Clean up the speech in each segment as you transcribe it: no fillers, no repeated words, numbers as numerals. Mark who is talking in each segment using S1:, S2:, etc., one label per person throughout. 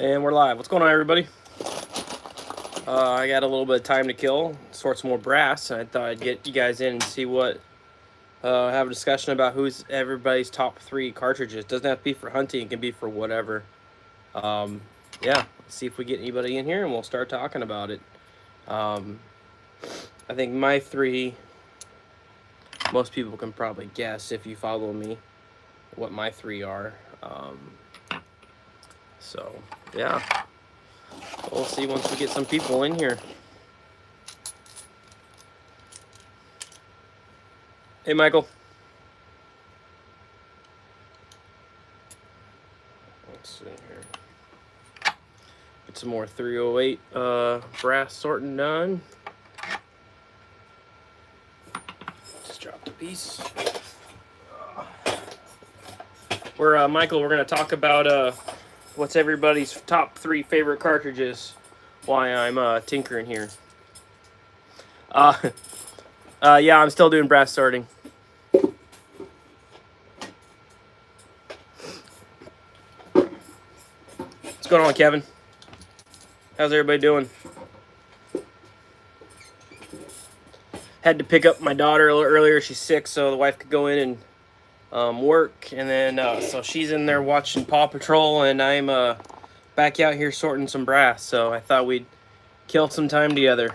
S1: And we're live. What's going on, everybody? I got a little bit of time to kill, sort some more brass, and I thought I'd get you guys in and see what, have a discussion about who's everybody's top 3 cartridges. Doesn't have to be for hunting, it can be for whatever. Yeah, let's see if we get anybody in here and we'll start talking about it. I think my 3, most people can probably guess if you follow me what my 3 are. So, yeah. We'll see once we get some people in here. Hey, Michael. Let's see here. Get some more 308 brass sorting done. Just dropped a piece. Michael, we're going to talk about what's everybody's top 3 favorite cartridges. Why I'm tinkering here. Yeah, I'm still doing brass sorting. What's going on, Kevin? How's everybody doing? Had to pick up my daughter a little earlier. She's sick, so the wife could go in and work. And then, so she's in there watching Paw Patrol, and I'm back out here sorting some brass. So I thought we'd kill some time together.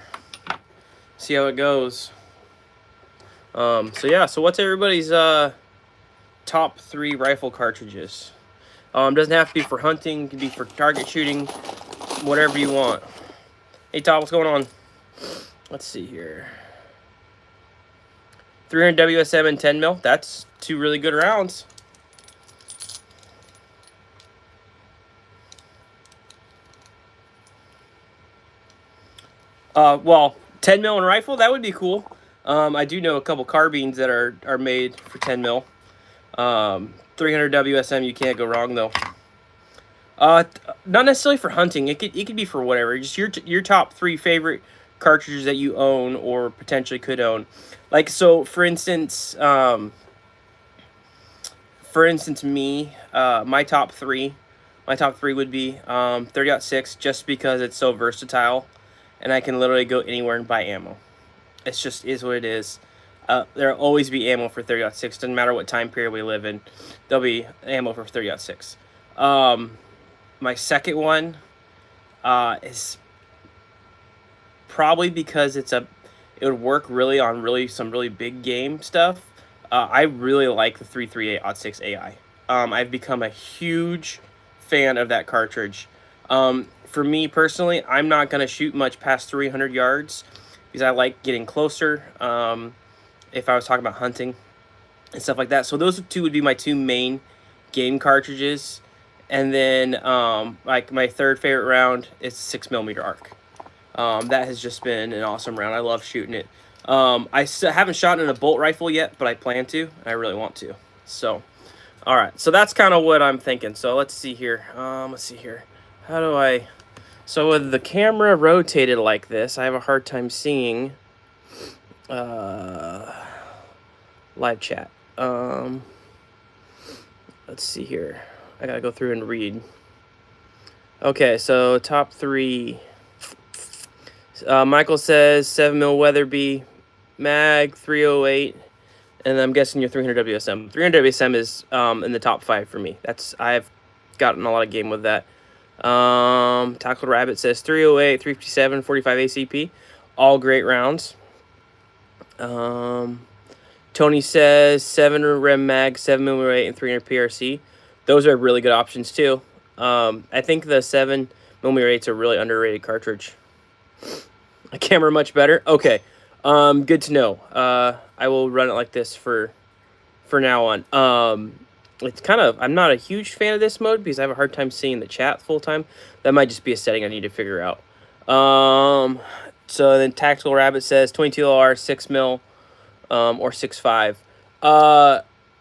S1: See how it goes. So yeah, so what's everybody's top 3 rifle cartridges? Doesn't have to be for hunting, it can be for target shooting, whatever you want. Hey Todd, what's going on? Let's see here. 300 WSM and 10 mil. That's 2 really good rounds. Well, 10 mil and rifle, that would be cool. I do know a couple carbines that are made for 10 mil. 300 WSM, you can't go wrong though. Not necessarily for hunting. It could be for whatever. Just your top 3 favorite cartridges that you own or potentially could own. Like, so for instance, me, my top 3 would be 30-06, just because it's so versatile and I can literally go anywhere and buy ammo. It's just is what it is. There'll always be ammo for 30-06. Doesn't matter what time period we live in. There'll be ammo for 30-06. My second one is probably because it would work really on some really big game stuff. I really like the 338-06 AI. I've become a huge fan of that cartridge. For me personally, I'm not going to shoot much past 300 yards because I like getting closer. If I was talking about hunting and stuff like that. So those 2 would be my 2 main game cartridges. And then like my 3rd favorite round is 6mm arc. That has just been an awesome round. I love shooting it. I haven't shot in a bolt rifle yet, but I plan to. I really want to. So, all right. So that's kind of what I'm thinking. So let's see here. How do I... So with the camera rotated like this, I have a hard time seeing live chat. Let's see here. I gotta go through and read. Okay, so top 3. Michael says 7mm Weatherby mag, 308, and I'm guessing your 300 WSM. 300 WSM is in the top 5 for me. I've gotten a lot of game with that. Tackled Rabbit says 308, 357, 45 ACP, all great rounds. Tony says 7 rem mag, 7mm and 300 PRC. Those are really good options too. I think the 7mm 8's a really underrated cartridge. A camera much better. Okay. Good to know. I will run it like this for now on. It's kind of, I'm not a huge fan of this mode because I have a hard time seeing the chat full time. That might just be a setting I need to figure out. So then Tactical Rabbit says 22LR, 6mm, or 6.5.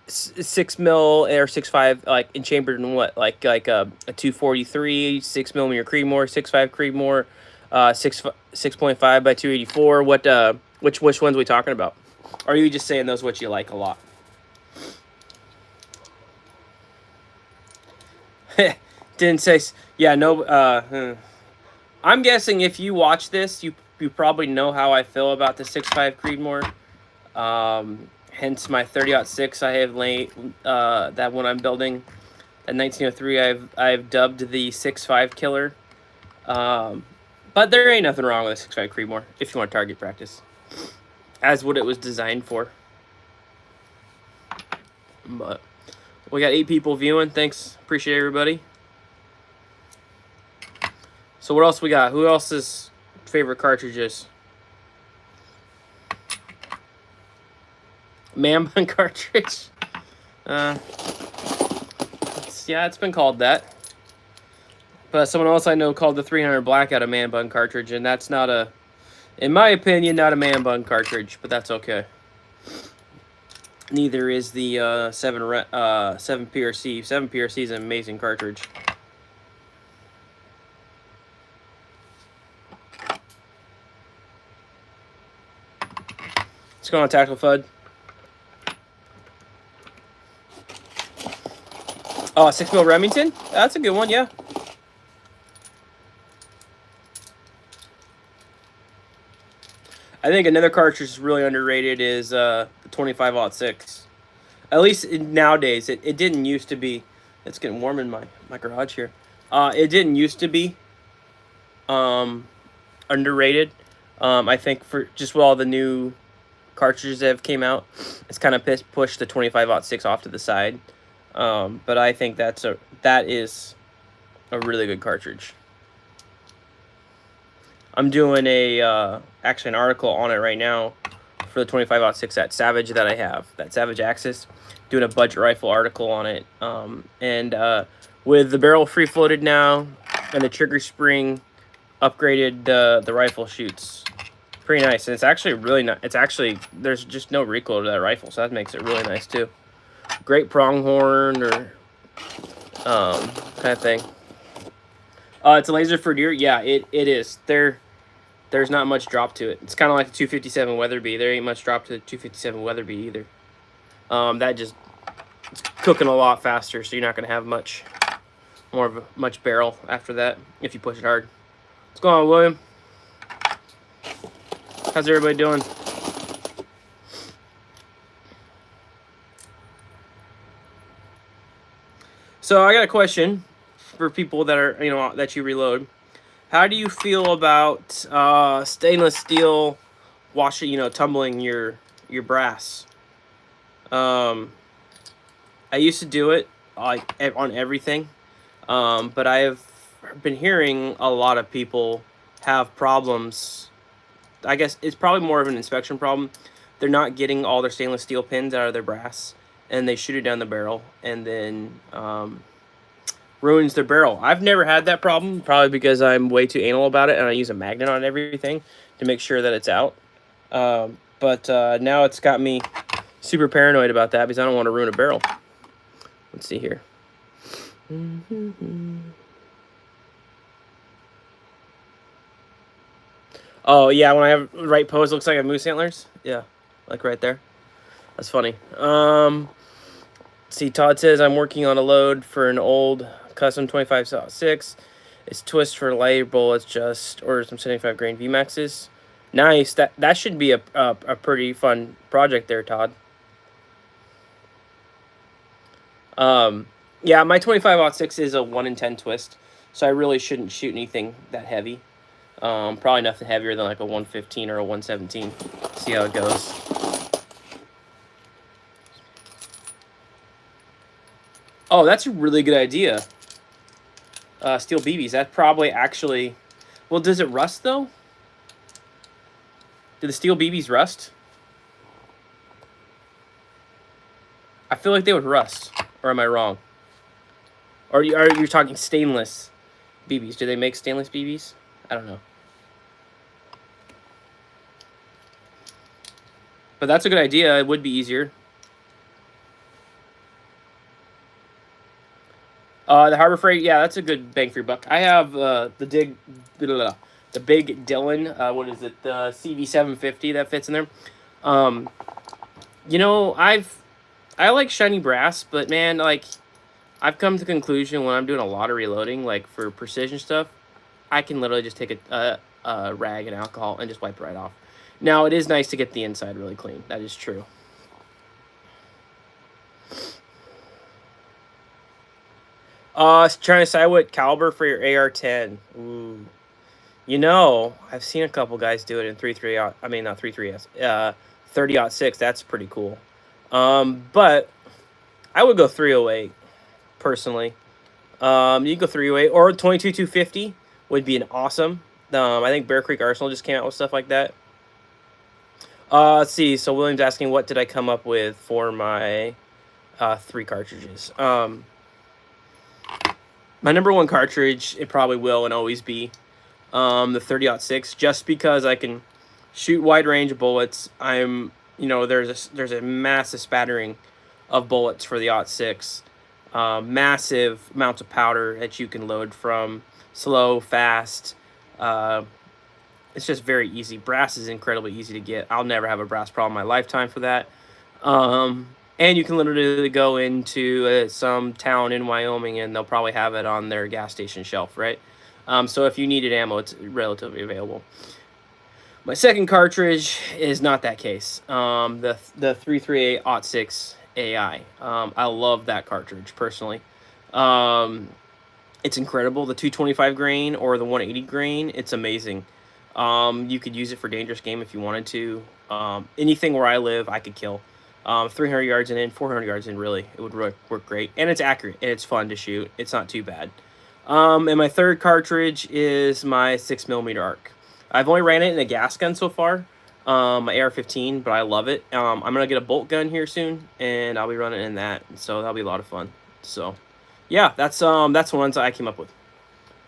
S1: 6mm or 6.5, like in chambered in what? Like a 243, 6mm Creedmoor, 6.5 Creedmoor, 6.5 by 284. What which ones are we talking about? Or are you just saying those what you like a lot? Didn't say. Yeah, no. I'm guessing if you watch this, you probably know how I feel about the 6.5 Creedmoor. Hence my 30-06. I have that one I'm building. At 1903, I've dubbed the 6.5 killer. But there ain't nothing wrong with a 6.5 Creedmoor if you want target practice, as what it was designed for. But we got 8 people viewing. Thanks, appreciate everybody. So what else we got? Who else's favorite cartridges? Man bun cartridge. Yeah, it's been called that. But someone else I know called the 300 Blackout a man bun cartridge, and that's not a, in my opinion, not a man bun cartridge, but that's okay. Neither is the 7 PRC. 7 PRC is an amazing cartridge. What's going on, Tactical Fud? Oh, 6mm Remington? That's a good one, yeah. I think another cartridge is really underrated is the 25-06. At least nowadays, it didn't used to be. It's getting warm in my garage here. It didn't used to be underrated. I think for just with all the new cartridges that have came out, it's kind of pushed the 25-06 off to the side. But I think that is a really good cartridge. I'm doing actually an article on it right now for the 25-06 at Savage that I have, that Savage Axis, doing a budget rifle article on it. And with the barrel free floated now and the trigger spring upgraded, the rifle shoots pretty nice. And it's actually really nice. It's actually, there's just no recoil to that rifle, so that makes it really nice too. Great pronghorn or kind of thing. It's a laser for deer. Yeah, it is. There's not much drop to it. It's kind of like the 257 Weatherby. There ain't much drop to the 257 Weatherby either. That just, it's cooking a lot faster, so you're not going to have much barrel after that if you push it hard. What's going on, William? How's everybody doing? So I got a question for people that are, that you reload. How do you feel about stainless steel washing, tumbling your brass? I used to do it on everything, but I have been hearing a lot of people have problems. I guess it's probably more of an inspection problem. They're not getting all their stainless steel pins out of their brass, and they shoot it down the barrel, and then ruins their barrel. I've never had that problem, probably because I'm way too anal about it, and I use a magnet on everything to make sure that it's out. But now it's got me super paranoid about that because I don't want to ruin a barrel. Let's see here. Oh, yeah, when I have the right pose, it looks like I have moose antlers. Yeah, like right there. That's funny. See, Todd says, I'm working on a load for an old custom 25-06. It's twist for lighter bullets, just ordered some 75 grain VMAXs. Nice. That should be a pretty fun project there, Todd. Yeah, my 25-06 is a 1 in 10 twist, so I really shouldn't shoot anything that heavy. Probably nothing heavier than like a 115 or a 117. See how it goes. Oh, that's a really good idea. Steel BBs. That probably actually... Well, does it rust, though? Do the steel BBs rust? I feel like they would rust. Or am I wrong? Or are you talking stainless BBs? Do they make stainless BBs? I don't know. But that's a good idea. It would be easier. The Harbor Freight, yeah, that's a good bang for your buck. I have the big Dylan. What is it? The CV750 that fits in there. I like shiny brass, but man, like I've come to the conclusion when I'm doing a lot of reloading, like for precision stuff, I can literally just take a rag and alcohol and just wipe it right off. Now, it is nice to get the inside really clean. That is true. Trying to decide what caliber for your AR-10. Ooh. You know, I've seen a couple guys do it in 3.3. I mean, not 3.3s. 30-06. That's pretty cool. But I would go 308 personally. You can go 308 or 22-250 would be an awesome. I think Bear Creek Arsenal just came out with stuff like that. Let's see. So William's asking, what did I come up with for my 3 cartridges? My number 1 cartridge, it probably will and always be the 30-06, just because I can shoot wide range bullets. There's a massive spattering of bullets for the 06. Massive amounts of powder that you can load from slow, fast. It's just very easy. Brass is incredibly easy to get. I'll never have a brass problem in my lifetime for that. And you can literally go into some town in Wyoming and they'll probably have it on their gas station shelf, right? So if you needed ammo, it's relatively available. My second cartridge is not that case. The 338-06 AI. I love that cartridge personally. It's incredible. The 225 grain or the 180 grain, it's amazing. You could use it for dangerous game if you wanted to. Anything where I live, I could kill. 300 yards in, 400 yards in, really, it would work great. And it's accurate, and it's fun to shoot. It's not too bad. And my third cartridge is my 6mm ARC. I've only ran it in a gas gun so far, my AR-15, but I love it. I'm going to get a bolt gun here soon, and I'll be running in that, so that'll be a lot of fun. So, yeah, that's the ones I came up with.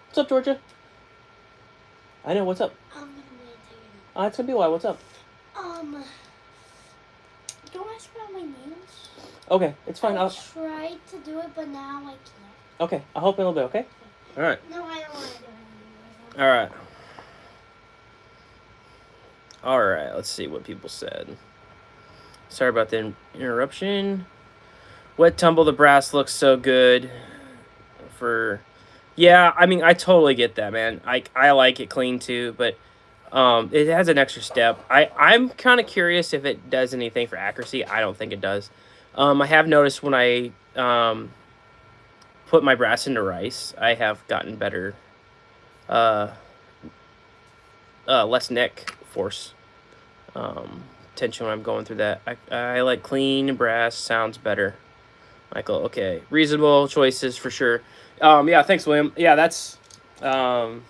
S1: What's up, Georgia? I know, what's up? It's going to be a while. What's up?
S2: Don't ask about my nails.
S1: Okay, it's fine.
S2: I tried to do it, but now I can't.
S1: Okay, I'll help in a little bit, okay? All right.
S2: No, I don't want to do it
S1: anymore. All right. All right, let's see what people said. Sorry about the interruption. Wet tumble the brass looks so good. Yeah, I mean, I totally get that, man. I like it clean too, but it has an extra step. I'm kind of curious if it does anything for accuracy. I don't think it does. I have noticed when I put my brass into rice, I have gotten better, less neck force tension when I'm going through that. I like clean brass, sounds better. Michael, okay, reasonable choices for sure. Yeah, thanks, William. Yeah, that's kind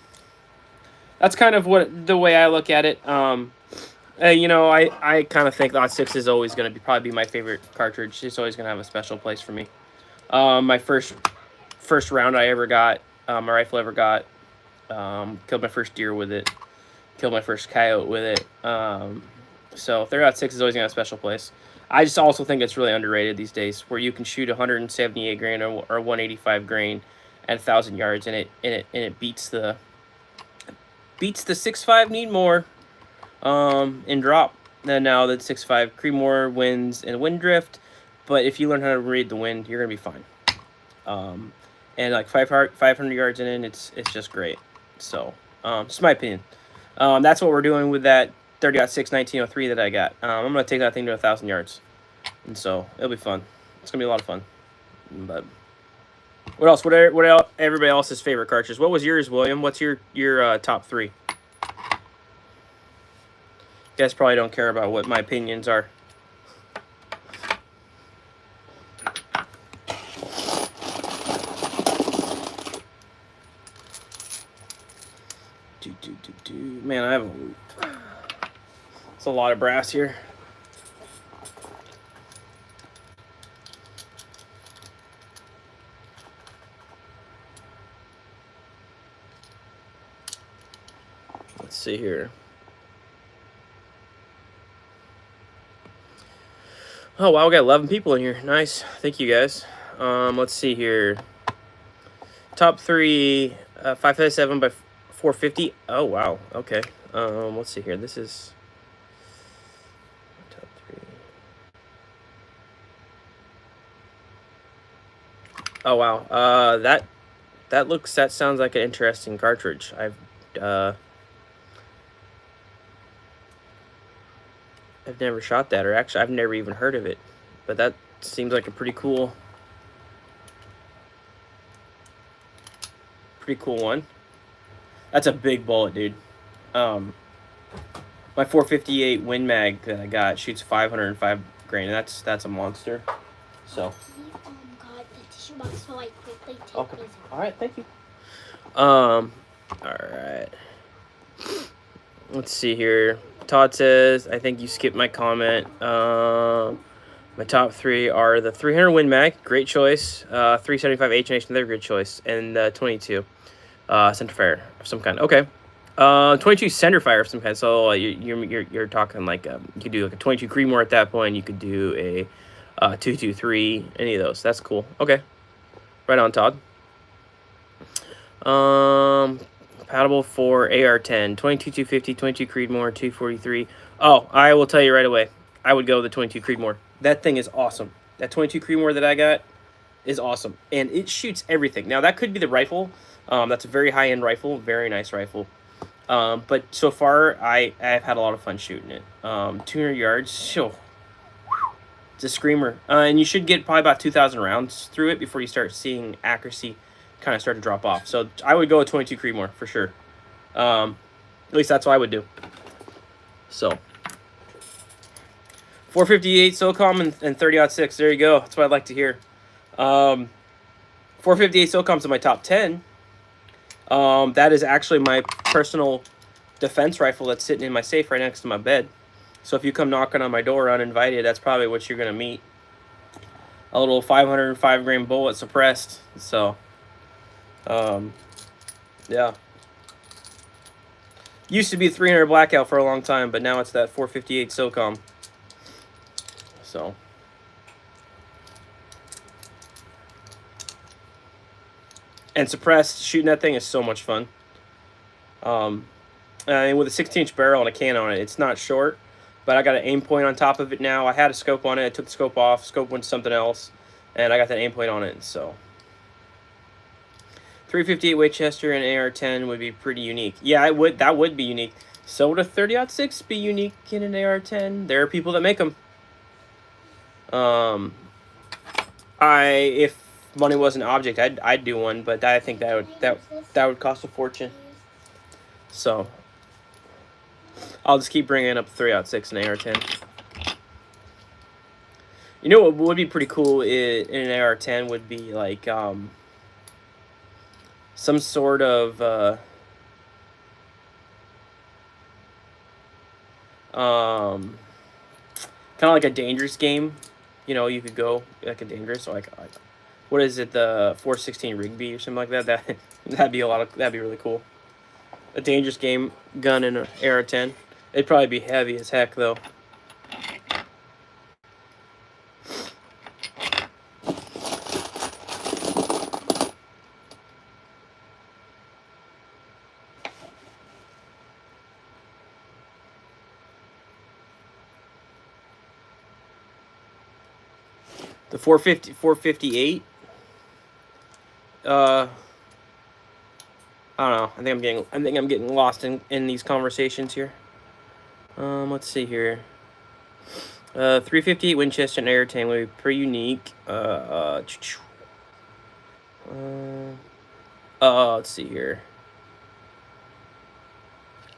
S1: of the way I look at it. I kind of think the 06 is always going to probably be my favorite cartridge. It's always going to have a special place for me. My first round I ever got, my rifle ever got, killed my first deer with it, killed my first coyote with it. So 30-06 is always going to have a special place. I just also think it's really underrated these days, where you can shoot 178 grain or 185 grain at 1,000 yards, and it beats the 6.5 need more in drop than now that 6.5 Creedmoor wins in wind drift. But if you learn how to read the wind, you're gonna be fine. And like 500 yards in, it's just great. So just my opinion. That's what we're doing with that 30-06 1903 that I got. I'm gonna take that thing to 1,000 yards, and so it'll be fun. It's gonna be a lot of fun. But what else? What else? Everybody else's favorite cartridge? What was yours, William? What's your top 3? You guys probably don't care about what my opinions are. Man, I have it's a lot of brass here. Let's see here. Oh wow, we got 11 people in here. Nice. Thank you guys. Let's see here. Top 3, 557 by 450. Oh wow. Okay. Let's see here. This is top Oh wow. That sounds like an interesting cartridge. I've never shot that, or actually I've never even heard of it. But that seems like a pretty cool one. That's a big bullet, dude. Um, my 458 Win Mag that I got shoots 505 grain. That's a monster. So.
S2: God, the tissue box so I quickly take
S1: Okay.
S2: these
S1: All right. Thank you. All right. Let's see here. Todd says, I think you skipped my comment. My top three are the 300 Win Mag, great choice. 375 H&H, another good choice, and 22 centerfire of some kind. Okay. 22 centerfire of some kind. So you're talking like you could do like a 22 Creedmoor at that point. You could do a 223, any of those. That's cool. Okay. Right on, Todd. Compatible for AR-10, 22 250, 22 Creedmoor, 243. Oh, I will tell you right away. I would go with the 22 Creedmoor. That thing is awesome. That 22 Creedmoor that I got is awesome, and it shoots everything. Now that could be the rifle. That's a very high-end rifle, very nice rifle. But so far, I've had a lot of fun shooting it. 200 yards, sure. It's a screamer, and you should get probably about 2,000 rounds through it before you start seeing accuracy kind of start to drop off. So I would go with 22 Creedmoor for sure. At least that's what I would do. So 458 SOCOM and 30-06. There you go. That's what I'd like to hear. 458 SOCOM's in my top 10. That is actually my personal defense rifle that's sitting in my safe right next to my bed. So if you come knocking on my door uninvited, that's probably what you're going to meet. A little 505 grain bullet suppressed. So, yeah. Used to be 300 Blackout for a long time, but now it's that 458 SOCOM. So. And suppressed, shooting that thing is so much fun. And with a 16-inch barrel and a can on it, it's not short, but I got an aim point on top of it now. I had a scope on it. I took the scope off. Scope went to something else, and I got that aim point on it. So 358 Winchester and AR-10 would be pretty unique. Yeah, it would. That would be unique. So would a 30-06 be unique in an AR-10? There are people that make them. If money was an object, I'd do one, but I think that would cost a fortune. So I'll just keep bringing up 3-06 and AR-10. You know what would be pretty cool in an AR-10 would be like some sort of kind of like a dangerous game. You know, you could go like a dangerous, like what is it, the 416 Rigby or something like that. That'd be really cool. A dangerous game gun in an AR-10. It'd probably be heavy as heck though. The 458. I don't know. I think I'm getting lost in these conversations here. Let's see here. 358 Winchester and AR-10 would be pretty unique. Let's see here.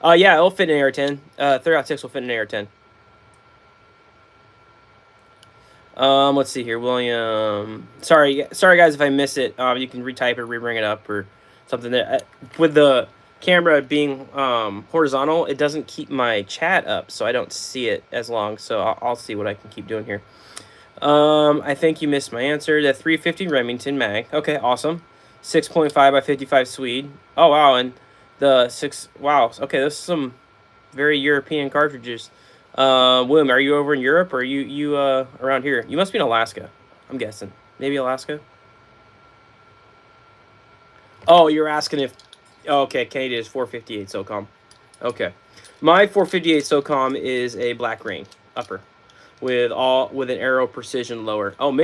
S1: Yeah, it'll fit in AR-10. 3-6 will fit in AR-10. Let's see here, William. Sorry guys if I miss it. You can retype it, rebring it up, or something. That with the camera being horizontal, it doesn't keep my chat up, so I don't see it as long. So I'll see what I can keep doing here. I think you missed my answer. The 350 Remington mag. Okay, awesome. 6.5 by 55 Swede. Oh wow, and the 6. Wow. Okay, this is some very European cartridges. William, are you over in Europe, or are you around here? You must be in Alaska, I'm guessing. Maybe Alaska? Oh, you're asking if... Oh, okay, Canadian is 458 SOCOM. Okay. My 458 SOCOM is a black ring upper with an arrow precision lower. Oh,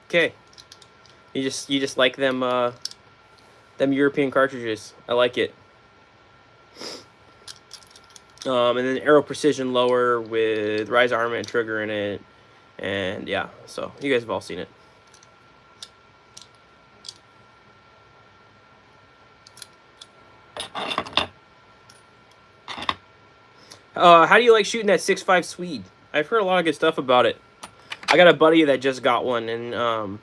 S1: okay. You just like them them European cartridges. I like it. And then arrow precision lower with rise armament and trigger in it, and yeah. So you guys have all seen it. How do you like shooting that 6.5 Swede? I've heard a lot of good stuff about it. I got a buddy that just got one, and I'm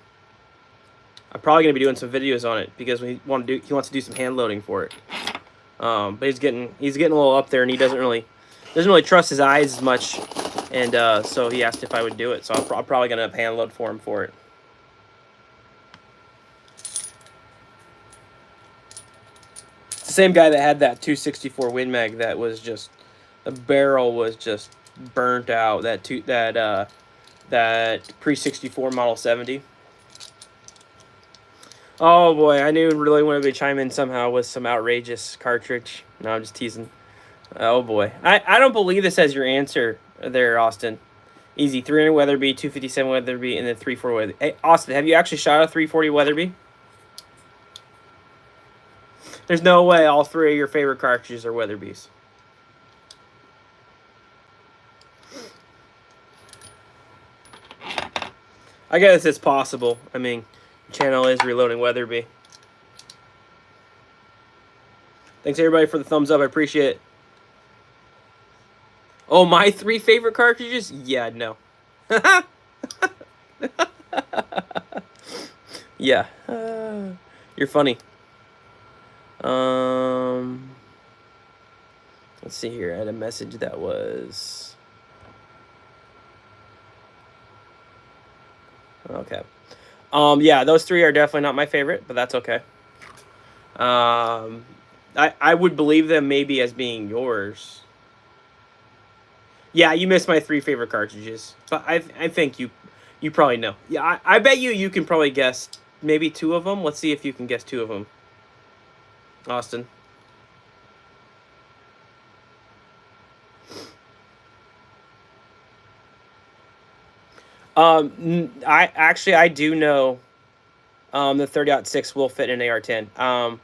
S1: probably gonna be doing some videos on it because he wants to do some hand loading for it. But he's getting a little up there, and he doesn't really trust his eyes as much, and so he asked if I would do it. So I'm probably gonna hand load for him for it. It's the same guy that had that 264 Win Mag that was just, the barrel was just burnt out. That pre-64 Model 70. Oh boy, I knew really wanted to chime in somehow with some outrageous cartridge. No, I'm just teasing. Oh boy, I don't believe this as your answer there, Austin. Easy, 300 Weatherby, 257 Weatherby, and then 340 Weatherby. Hey, Austin, have you actually shot a 340 Weatherby? There's no way all three of your favorite cartridges are Weatherbys. I guess it's possible. I mean, channel is Reloading Weatherby. Thanks everybody for the thumbs up. I appreciate it. Oh, my 3 favorite cartridges? Yeah, no. Yeah. You're funny. Let's see here. I had a message that was... Okay. Yeah, those 3 are definitely not my favorite, but that's okay. I would believe them maybe as being yours. Yeah, you missed my 3 favorite cartridges, but I think you probably know. Yeah, I bet you can probably guess maybe 2 of them. Let's see if you can guess 2 of them. Austin. I do know the 30-06 will fit in an AR-10.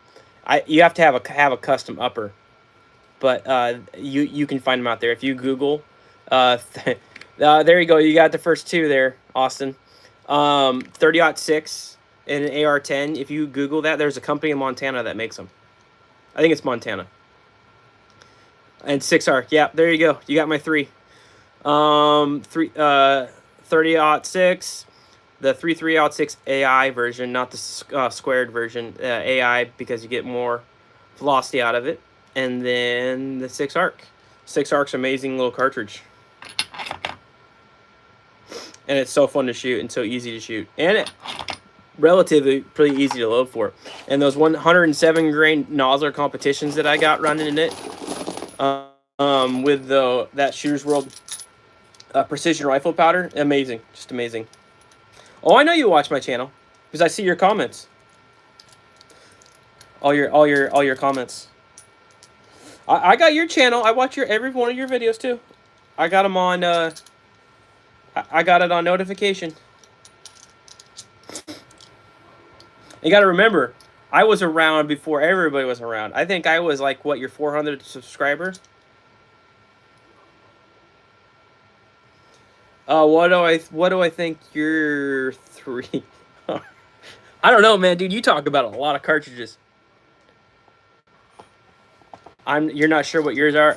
S1: You have to have a custom upper, but you can find them out there if you Google. There you go. You got the first 2 there, Austin. 30-06 and an AR-10. If you Google that, there's a company in Montana that makes them. I think it's Montana. And 6R. Yeah, there you go. You got my 3. 30-06, the 3.3/06 AI version, not the squared version, AI, because you get more velocity out of it, and then the 6 arc. 6 arc's amazing little cartridge, and it's so fun to shoot and so easy to shoot, and it relatively pretty easy to load for. And those 107 grain nozzler competitions that I got running in it, with that Shooter's World precision rifle powder, amazing, just amazing. Oh, I know you watch my channel because I see your comments. All your comments. I got your channel. I watch every one of your videos too. I got them on. I got it on notification. You got to remember, I was around before everybody was around. I think I was like, what, your 400 subscribers? What do I think you're 3? I don't know, man, dude. You talk about a lot of cartridges. You're not sure what yours are.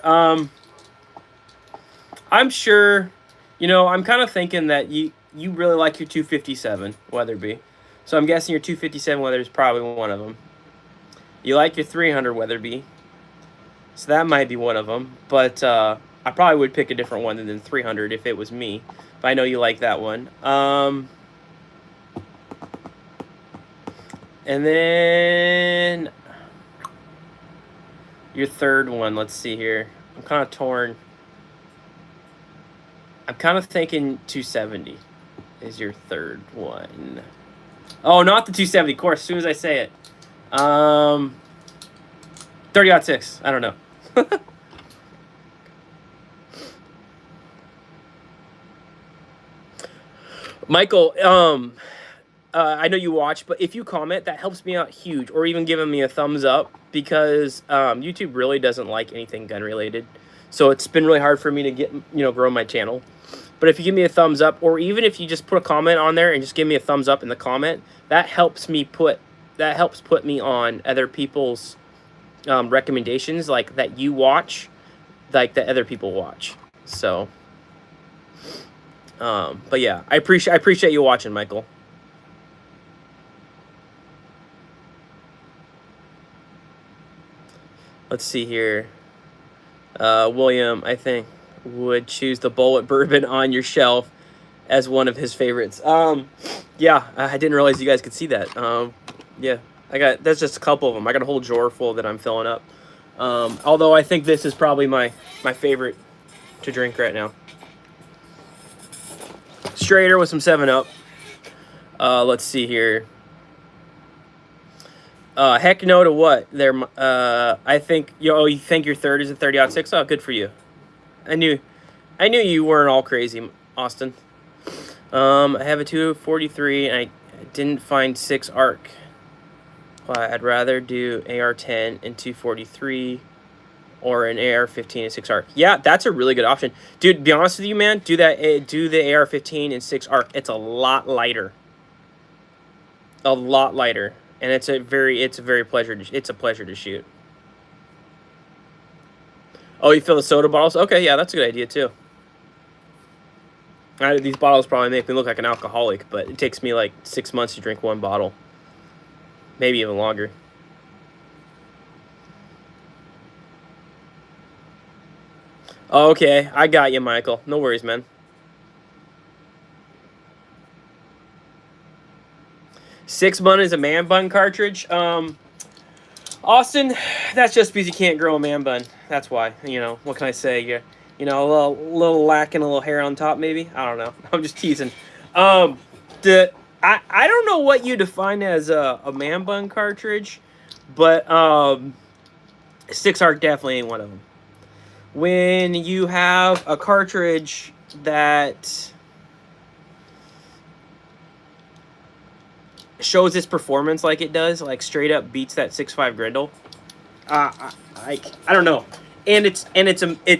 S1: I'm sure. You know, I'm kind of thinking that you really like your 257 Weatherby, so I'm guessing your 257 Weatherby is probably one of them. You like your 300 Weatherby, so that might be one of them. But I probably would pick a different one than 300 if it was me. But I know you like that one. And then your third one, let's see here. I'm kind of torn. I'm kind of thinking 270 is your third one. Oh, not the 270, of course, as soon as I say it. 30-06, I don't know. Michael, I know you watch, but if you comment, that helps me out huge, or even giving me a thumbs up, because YouTube really doesn't like anything gun related. So it's been really hard for me to get, grow my channel. But if you give me a thumbs up, or even if you just put a comment on there and just give me a thumbs up in the comment, that helps put me on other people's recommendations, like that you watch, like that other people watch. So, but yeah, I appreciate you watching, Michael. Let's see here. William, I think, would choose the Bullet Bourbon on your shelf as one of his favorites. Yeah, I didn't realize you guys could see that. Yeah, that's just a couple of them. I got a whole drawer full that I'm filling up. Although I think this is probably my favorite to drink right now. Straighter with some 7-Up. Let's see here. Heck no to what? I think you think your third is a 30-06? Oh, good for you. I knew you weren't all crazy, Austin. I have a 243 and I didn't find 6 arc. Well, I'd rather do AR-10 and 243 or an AR-15 and 6 arc. Yeah, that's a really good option. Dude, to be honest with you, man, do the AR-15 and 6 arc. It's a lot lighter. A lot lighter. And it's a pleasure to shoot. Oh, you fill the soda bottles? Okay, yeah, that's a good idea too. These bottles probably make me look like an alcoholic, but it takes me like 6 months to drink one bottle. Maybe even longer. Okay, I got you, Michael. No worries, man. 6 bun is a man bun cartridge. Austin, that's just because you can't grow a man bun. That's why. What can I say? A little lacking a little hair on top, maybe. I don't know. I'm just teasing. I don't know what you define as a man bun cartridge, but 6 arc definitely ain't one of them. When you have a cartridge that shows its performance like it does, like straight up beats that 6.5 Grendel, I don't know. And it's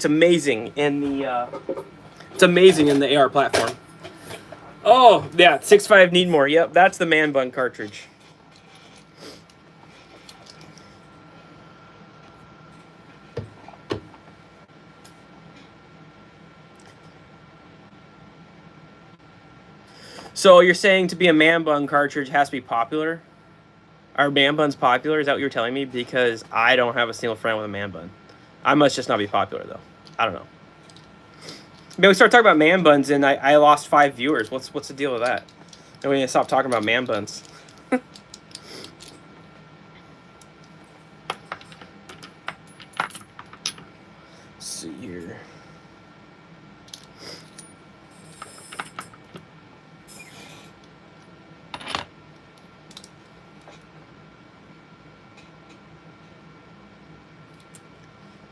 S1: amazing in the AR platform. Oh yeah, 6.5 need more. Yep, that's the man bun cartridge. So you're saying to be a man bun cartridge has to be popular? Are man buns popular? Is that what you're telling me? Because I don't have a single friend with a man bun. I must just not be popular, though. I don't know. Man, we started talking about man buns, and I lost 5 viewers. What's the deal with that? And we need to stop talking about man buns. Let's see here.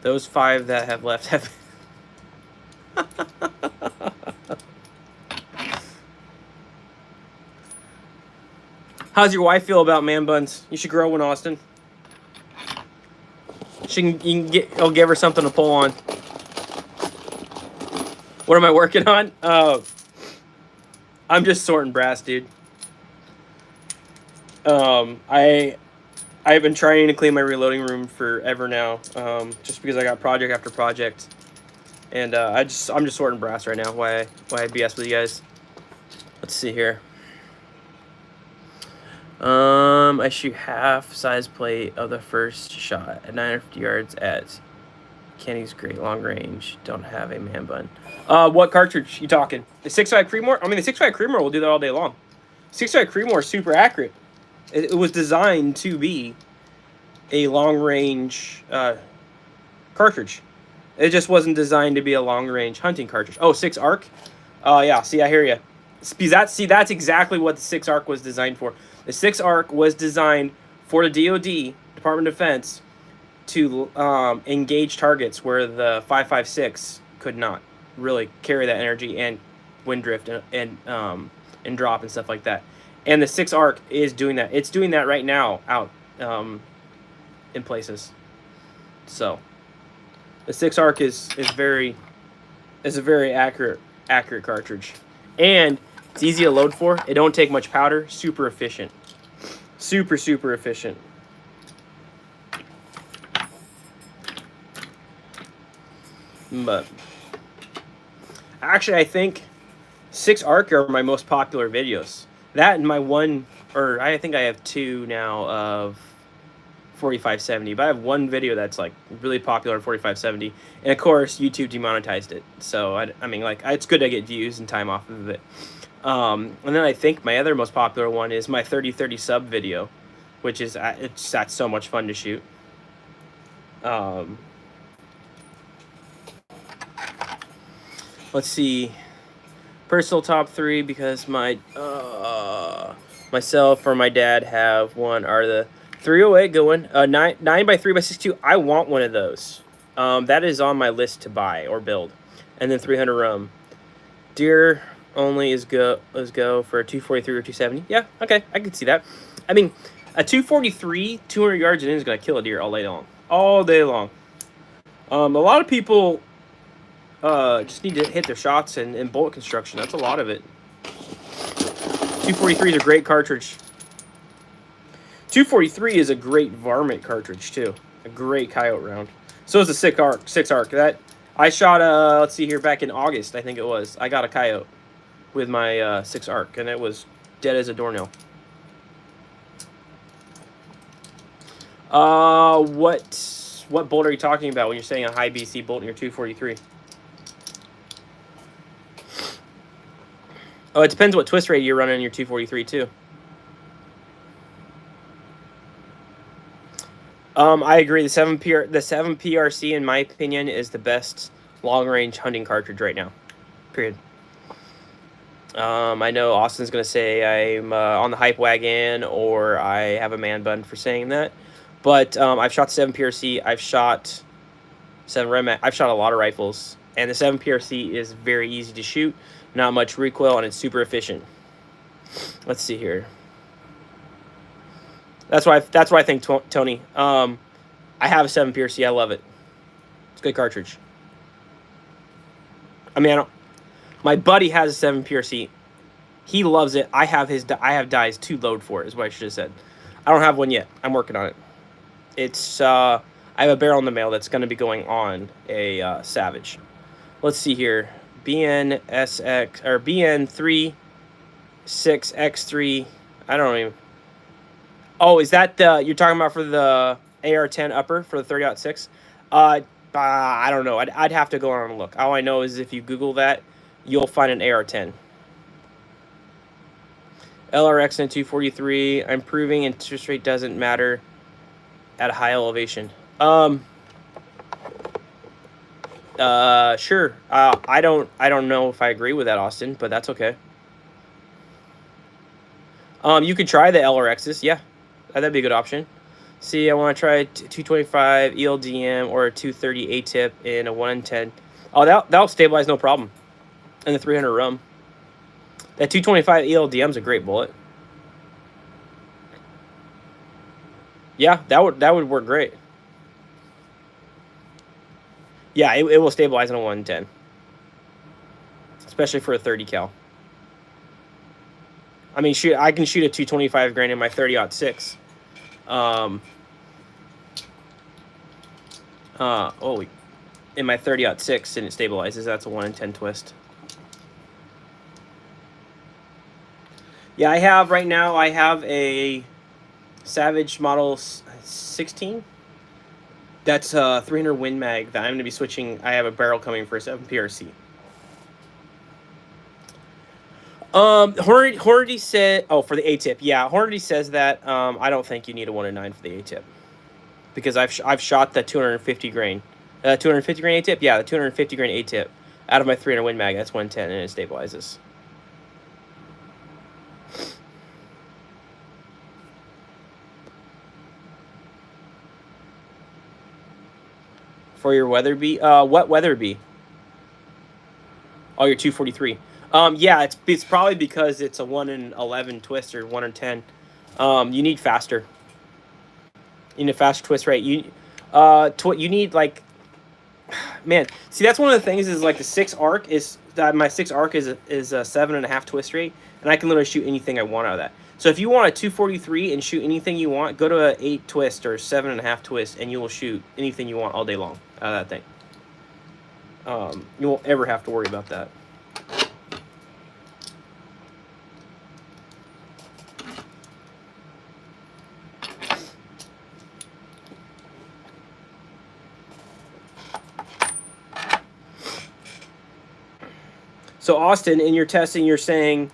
S1: Those 5 that have left have... How's your wife feel about man buns? You should grow one, Austin. I'll give her something to pull on. What am I working on? I'm just sorting brass, dude. I've been trying to clean my reloading room forever now, just because I got project after project, and I'm just sorting brass right now. Why I BS with you guys? Let's see here. I shoot half size plate of the first shot at 950 yards at Kenny's great long range. Don't have a man bun. What cartridge you talking? The 6.5 Creedmoor? I mean, the 6.5 Creedmoor will do that all day long. 6.5 Creedmoor is super accurate. It was designed to be a long-range cartridge. It just wasn't designed to be a long-range hunting cartridge. Oh, 6 arc? Oh, yeah. See, I hear you. That's exactly what the 6 arc was designed for. The 6 arc was designed for the DoD, Department of Defense, to engage targets where the 5.56 could not really carry that energy and wind drift and drop and stuff like that. And the 6 arc is doing that. It's doing that right now out in places. So the 6 arc is a very accurate cartridge, and it's easy to load for. It don't take much powder. Super efficient. Super efficient. But actually, I think 6 arc are my most popular videos. That and my one, or I think I have 2 now of 4570, but I have one video that's like really popular in 4570, and of course YouTube demonetized it. So I mean, like, it's good to get views and time off of it. And then I think my other most popular one is my 3030 sub video, which is that's so much fun to shoot. Let's see. Personal top 3, because my myself or my dad have one, are the 308 going 9x3x62. I want one of those. That is on my list to buy or build. And then 300 rum. Deer only is go for a 243 or 270. Yeah, okay, I can see that. I mean, a 243, 200 yards in is gonna kill a deer all day long. All day long. A lot of people just need to hit their shots and bullet construction. That's a lot of it. 243 is a great cartridge. 243 is a great varmint cartridge too. A great coyote round. So is the 6 arc. That I shot let's see here, back in August, I think it was. I got a coyote with my 6 arc, and it was dead as a doornail. What bolt are you talking about when you're saying a high BC bolt in your 243? Oh, it depends what twist rate you're running in your 243 too. I agree. The 7 PRC, in my opinion, is the best long-range hunting cartridge right now. Period. I know Austin's gonna say I'm on the hype wagon, or I have a man bun for saying that, but I've shot 7 PRC. I've shot 7 Red Mac. I've shot a lot of rifles, and the 7 PRC is very easy to shoot. Not much recoil, and it's super efficient. Let's see here. That's why I think, Tony. I have a 7 PRC. I love it. It's a good cartridge. I mean, my buddy has a 7 PRC. He loves it. I have dies to load for it, is what I should have said. I don't have one yet. I'm working on it. It's I have a barrel in the mail that's going to be going on a Savage. Let's see here. BNSX or BN36X3. I don't even. Oh, is that you're talking about for the AR-10 upper for the 30-06? I don't know. I'd have to go on and look. All I know is if you Google that, you'll find an AR-10. LRX and 243. I'm proving interest rate doesn't matter at a high elevation. Sure. I don't know if I agree with that, Austin, but that's okay. You could try the LRXs. Yeah, that'd be a good option. See, I want to try 225 ELDM or a 230 ATIP in a 1 in 10. Oh, that'll stabilize no problem. And the 300 rum. That 225 ELDM is a great bullet. Yeah, that would work great. Yeah, it will stabilize in a 1 in 10. Especially for a 30 cal. I mean, I can shoot a 225 grain in my 30-06. In my 30-06, and it stabilizes. That's a 1 in 10 twist. Yeah, I have right now. I have a Savage Model 16. That's a 300 Win Mag that I'm going to be switching. I have a barrel coming for a 7 PRC. Hornady said, oh, for the ATIP. Yeah, Hornady says that. I don't think you need a 1 in 9 for the ATIP. Because I've shot the 250 grain. 250 grain ATIP? Yeah, the 250 grain ATIP out of my 300 Win Mag. That's 1 in 10, and it stabilizes. For your Weatherby? What Weatherby? Oh, your 243. Yeah, it's probably because it's a 1 in 11 twist or 1 in 10. You need faster. You need a faster twist rate. You need like, man. See, that's one of the things is like the 6 arc is that my 6 arc is a 7.5 twist rate, and I can literally shoot anything I want out of that. So if you want a 243 and shoot anything you want, go to a 8 twist or 7.5 twist, and you will shoot anything you want all day long out of that thing. You won't ever have to worry about that. So Austin, in your testing, you're saying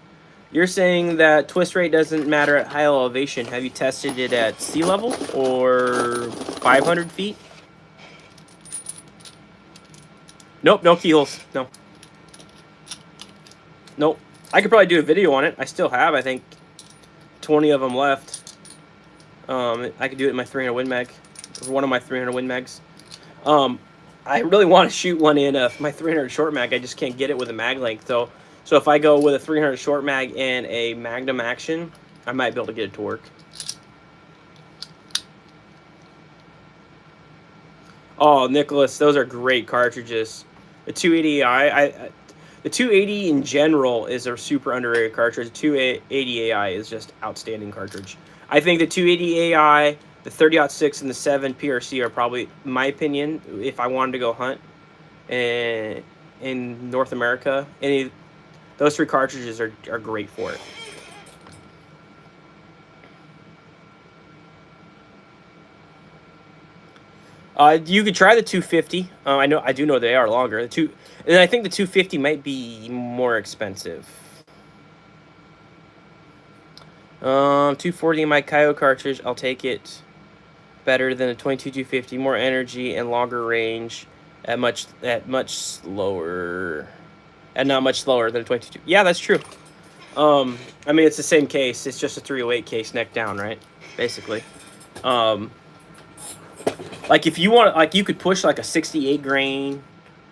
S1: that twist rate doesn't matter at high elevation. Have you tested it at sea level or 500 feet? Nope, no keyholes. No. Nope. I could probably do a video on it. I still have, I think, 20 of them left. I could do it in my 300 Win Mag, or one of my 300 Win Mags. I really want to shoot one in my 300 short mag. I just can't get it with a mag length. So if I go with a 300 short mag and a Magnum Action, I might be able to get it to work. Oh, Nicholas, those are great cartridges. The 280i, the 280 in general is a super underrated cartridge. The 280 AI is just outstanding cartridge. I think the 280 AI, the 30-06, and the 7 PRC are probably, in my opinion, if I wanted to go hunt in North America, those 3 cartridges are great for it. You could try the 250. I do know they are longer. And I think the 250 might be more expensive. 240 in my Coyote cartridge. I'll take it. Better than a 22-250. More energy and longer range at much slower. And not much slower than a 22. Yeah, that's true. I mean, it's the same case. It's just a 308 case, neck down, right? Basically. Like if you want, like you could push like a 68 grain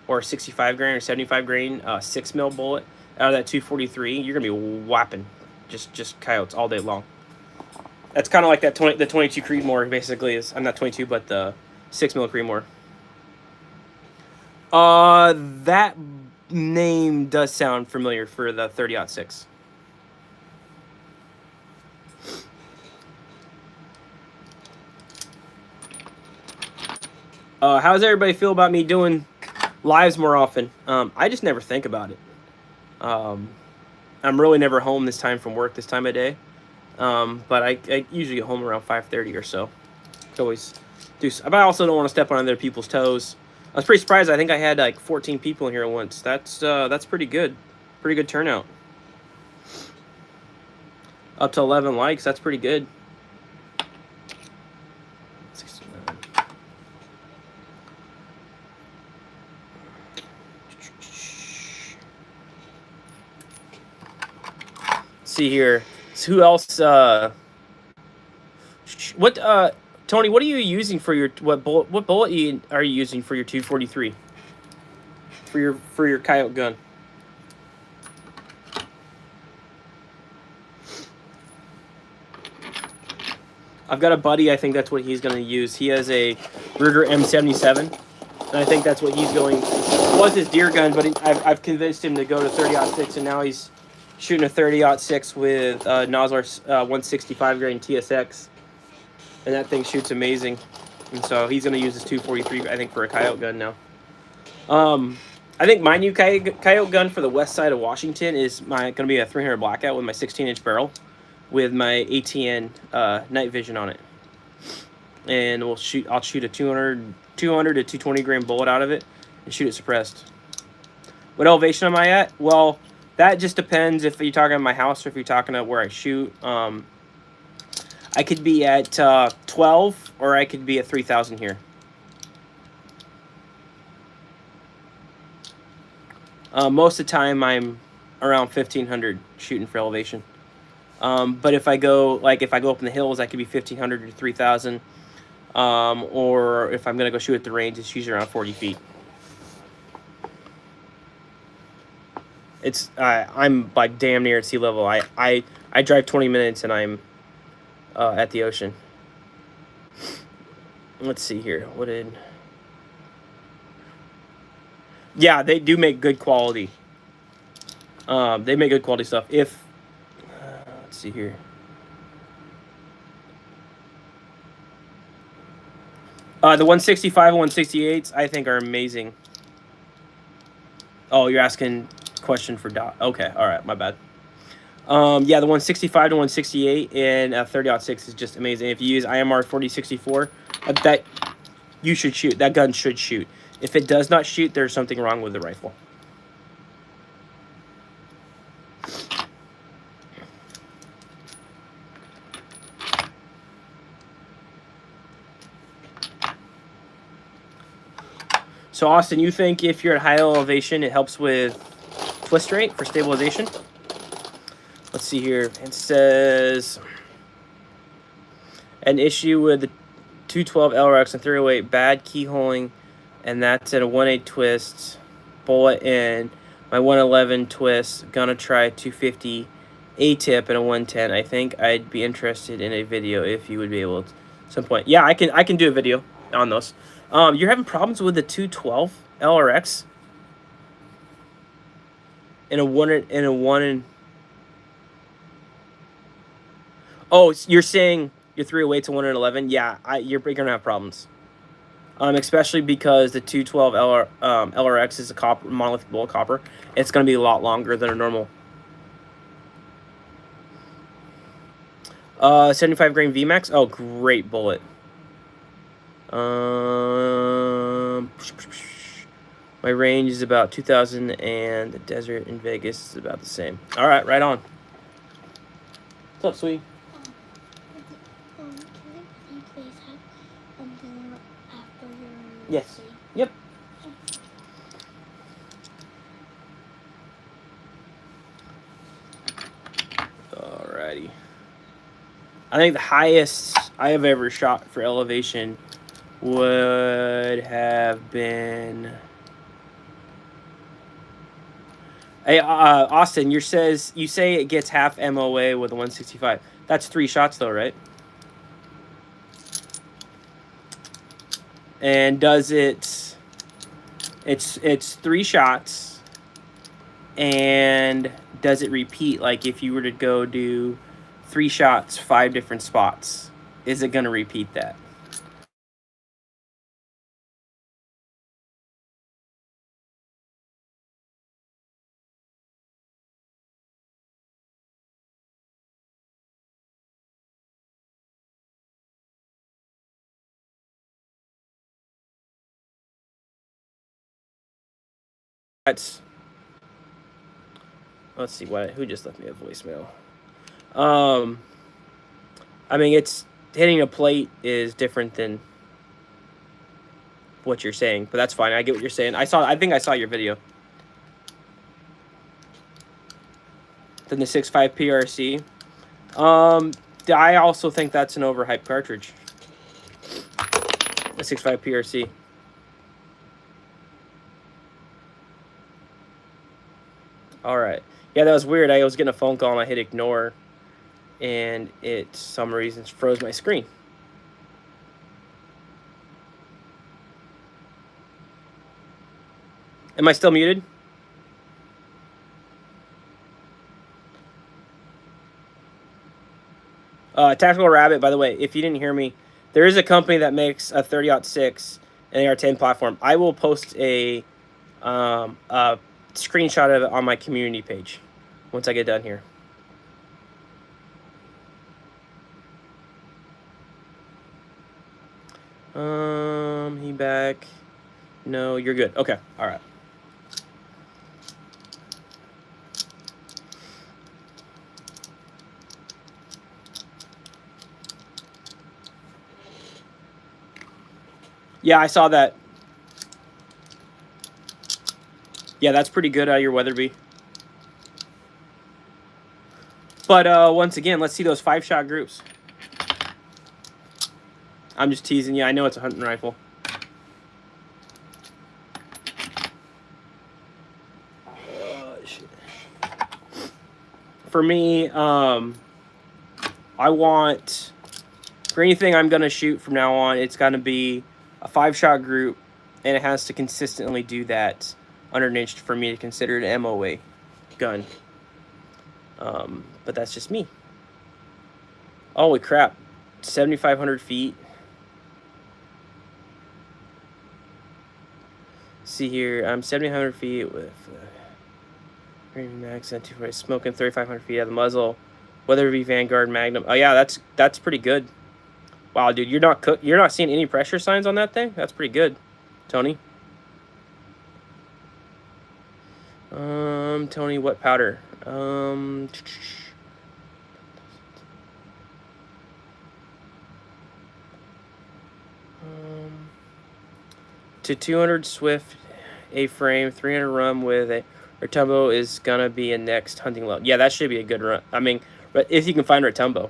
S1: or 65 grain or 75 grain 6 mil bullet out of that 243. You're gonna be whapping just coyotes all day long. That's kind of like that the 22 Creedmoor basically is. I'm not 22, but the 6 mil Creedmoor. That name does sound familiar for the 30-06. How does everybody feel about me doing lives more often? I just never think about it. I'm really never home this time from work this time of day. But I usually get home around 5:30 or so. It's always do. But I also don't want to step on other people's toes. I was pretty surprised. I think I had like 14 people in here once. That's pretty good. Pretty good turnout. Up to 11 likes. That's pretty good. 69. Let's see here. So who else? Tony? What are you using for your what bullet? What bullet are you using for your 243? For your Coyote gun. I've got a buddy. I think that's what he's going to use. He has a Ruger M77, and I think that's what he's going. It was his deer gun, but I've convinced him to go to 30-06, and now he's shooting a 30-06 with Nosler 165 grain TSX, and that thing shoots amazing. And so he's going to use his 243, I think, for a Coyote gun now. I think my new Coyote gun for the west side of Washington is going to be a 300 Blackout with my 16-inch barrel, with my ATN night vision on it, and I'll shoot a 200 to 220 grain bullet out of it and shoot it suppressed. What elevation am I at? Well, that just depends if you're talking about my house or if you're talking about where I shoot. I could be at 12 or I could be at 3,000 here. Most of the time I'm around 1,500 shooting for elevation. But if I go up in the hills, I could be 1,500 to 3,000. Or if I'm gonna go shoot at the range, it's usually around 40 feet. It's I'm like damn near at sea level. I drive 20 minutes and I'm at the ocean. Let's see here. What did? Yeah, they do make good quality. They make good quality stuff. If let's see here. The 165 and 168s I think are amazing. Oh, you're asking question for Dot. Okay, all right, my bad. Yeah, the 165 to 168 and 30-06 is just amazing. If you use IMR 4064, that you should shoot. That gun should shoot. If it does not shoot, there's something wrong with the rifle. So, Austin, you think if you're at high elevation, it helps with twist rate for stabilization? Let's see here. It says an issue with the 212 LRX and 308, bad keyholing, and that's at a 1.8 twist, bullet in my 111 twist. Gonna try 250 A-tip and a 110. I think I'd be interested in a video if you would be able to at some point. Yeah, I can do a video on those. You're having problems with the 212 LRX in a one. Oh, you're saying your 308 to 1 and 11? Yeah, you're gonna have problems. Especially because the 212 LRX is a copper monolithic bullet copper. It's gonna be a lot longer than a normal. 75 grain VMAX. Oh, great bullet. My range is about 2,000, and the desert in Vegas is about the same. All right, right on. What's up, sweetie?
S2: Can you please have dinner after your
S1: Yes.
S2: sleep?
S1: Yep. Alrighty. I think the highest I have ever shot for elevation would have been. Hey, Austin, you say it gets half MOA with a 165. That's 3 shots though, right? And does it? It's 3 shots. And does it repeat? Like if you were to go do 3 shots, 5 different spots, is it gonna repeat that? Let's see who just left me a voicemail. I mean, it's hitting a plate is different than what you're saying, but that's fine. I get what you're saying. I think I saw your video. Then the 6.5 PRC. I also think that's an overhyped cartridge. The 6.5 PRC. All right. Yeah, that was weird. I was getting a phone call and I hit ignore, and it, some reasons, froze my screen. Am I still muted? Tactical Rabbit, by the way, if you didn't hear me, there is a company that makes a 30-06 and AR-10 platform. I will post a screenshot of it on my community page once I get done here. He back? No, you're good. Okay, all right. Yeah, I saw that. Yeah, that's pretty good out of your Weatherby. But once again, let's see those 5-shot groups. I'm just teasing you. I know it's a hunting rifle. Shit. for me, I want, for anything I'm going to shoot from now on, it's going to be a 5-shot group, and it has to consistently do that under an inch for me to consider it an MOA gun. But that's just me. Holy crap. 7,500 feet. See here, I'm 7,500 feet with max at 240, smoking 3,500 feet out of the muzzle. Whether it be Vanguard, Magnum. Oh yeah, that's pretty good. Wow, dude, you're not seeing any pressure signs on that thing? That's pretty good, Tony. Tony, what powder? To 200 Swift A-frame, 300 rum with a Retumbo is gonna be a next hunting load. Yeah, that should be a good run. I mean, but if you can find Retumbo.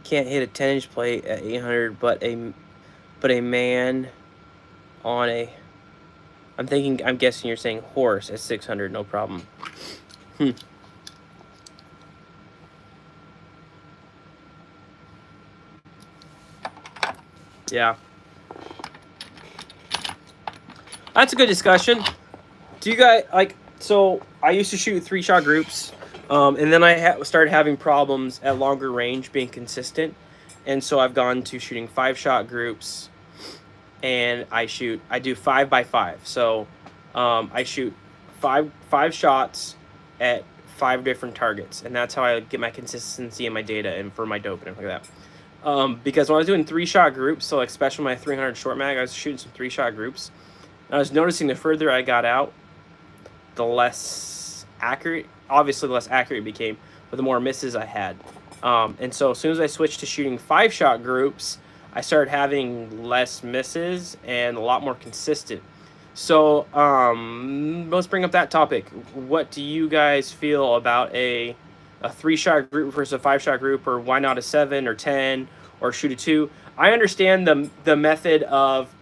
S1: Can't hit a 10-inch plate at 800, but a man on a, I'm guessing you're saying horse at 600, no problem. Yeah. That's a good discussion. Do you guys, like, so I used to shoot 3-shot groups, and then I started having problems at longer range being consistent, and so I've gone to shooting 5-shot groups, and I do 5x5. So I shoot five shots at 5 different targets, and that's how I get my consistency in my data and for my dope and everything like that. Because when I was doing 3-shot groups, so like especially my 300 short mag, I was shooting some 3-shot groups. And I was noticing the further I got out, the less accurate, obviously the less accurate it became, but the more misses I had. And so as soon as I switched to shooting 5-shot groups, I started having less misses and a lot more consistent. So let's bring up that topic. What do you guys feel about a 3-shot group versus a 5-shot group, or why not a 7 or 10 or shoot a 2? I understand the method of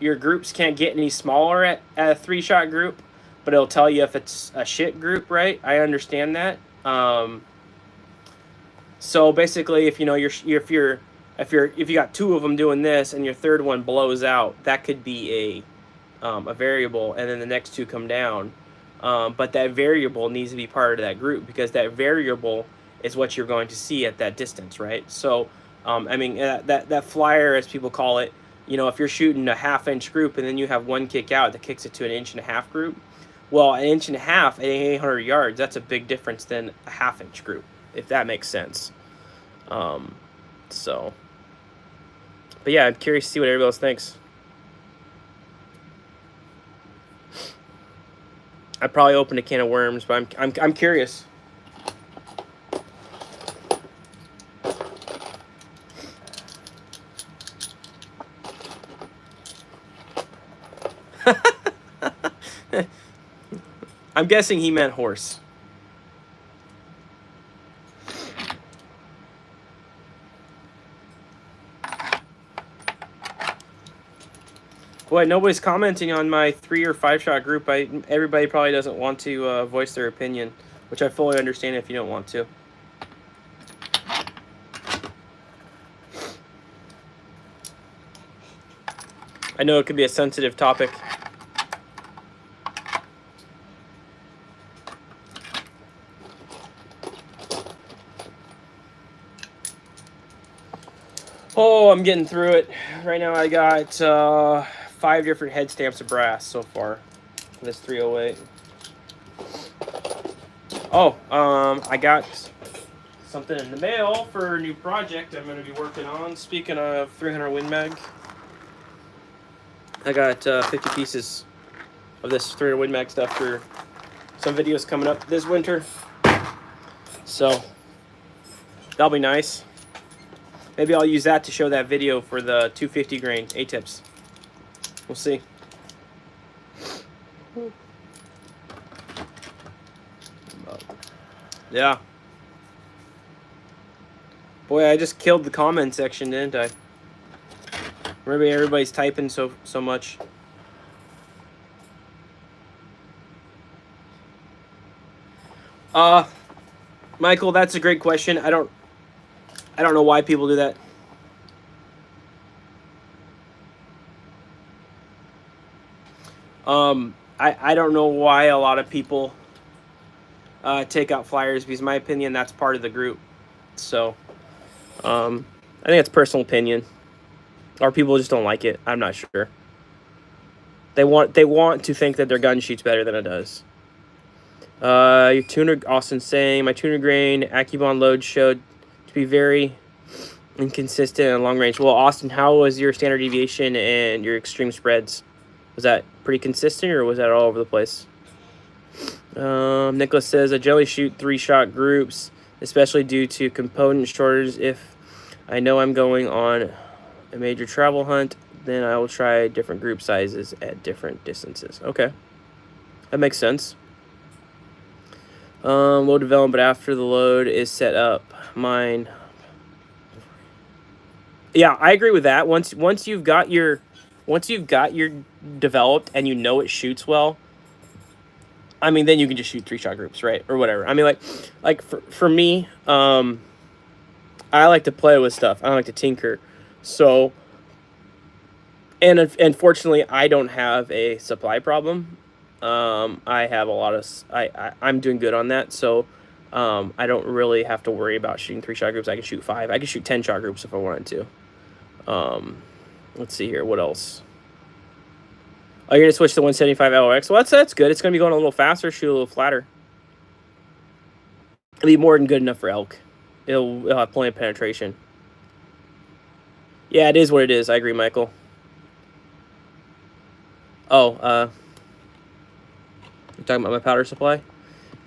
S1: your groups can't get any smaller at a 3-shot group, but it'll tell you if it's a shit group, right? I understand that. So basically, if you know if you got 2 of them doing this and your third one blows out, that could be a variable, and then the next 2 come down. But that variable needs to be part of that group, because that variable is what you're going to see at that distance, right? So, I mean, that flyer, as people call it, you know, if you're shooting a 1/2-inch group and then you have one kick out that kicks it to an 1.5-inch group, well, 1.5 inches at 800 yards, that's a big difference than a 1/2-inch group, if that makes sense. So, but yeah, I'm curious to see what everybody else thinks. I probably opened a can of worms, but I'm curious. I'm guessing he meant horse. Boy, nobody's commenting on my 3 or 5-shot group. Everybody probably doesn't want to voice their opinion, which I fully understand if you don't want to. I know it could be a sensitive topic. Oh, I'm getting through it. Right now I got 5 different head stamps of brass so far. This 308. Oh, I got something in the mail for a new project I'm going to be working on. Speaking of 300 Win Mag, I got 50 pieces of this 300 Win Mag stuff for some videos coming up this winter. So that'll be nice. Maybe I'll use that to show that video for the 250 grain A-tips. We'll see. Yeah. Boy, I just killed the comment section, didn't I? Maybe everybody's typing so much. Michael, that's a great question. I don't know why people do that. I don't know why a lot of people take out flyers, because in my opinion, that's part of the group. So, I think it's personal opinion, or people just don't like it. I'm not sure. They want to think that their gun shoots better than it does. Your tuner, Austin saying, my tuner grain Accubon load showed to be very inconsistent and long range. Well, Austin, how was your standard deviation and your extreme spreads? Was that pretty consistent, or was that all over the place? Nicholas says, I generally shoot 3-shot groups, especially due to component shortages. If I know I'm going on a major travel hunt, then I will try different group sizes at different distances. Okay. That makes sense. Load development, but after the load is set up, mine. Yeah, I agree with that. Once you've got your developed and you know it shoots well, I mean, then you can just shoot 3-shot groups, right, or whatever. I mean, like for me, I like to play with stuff. I like to tinker, so. And unfortunately, I don't have a supply problem. I have a lot of. I'm doing good on that, so I don't really have to worry about shooting 3-shot groups. I can shoot 5. I can shoot 10-shot groups if I wanted to. Let's see here. What else? Oh, you're gonna switch to 175 LRX. Well, that's good. It's gonna be going a little faster, shoot a little flatter. It'll be more than good enough for elk. It'll have plenty of penetration. Yeah, it is what it is. I agree, Michael. Oh, you're talking about my powder supply?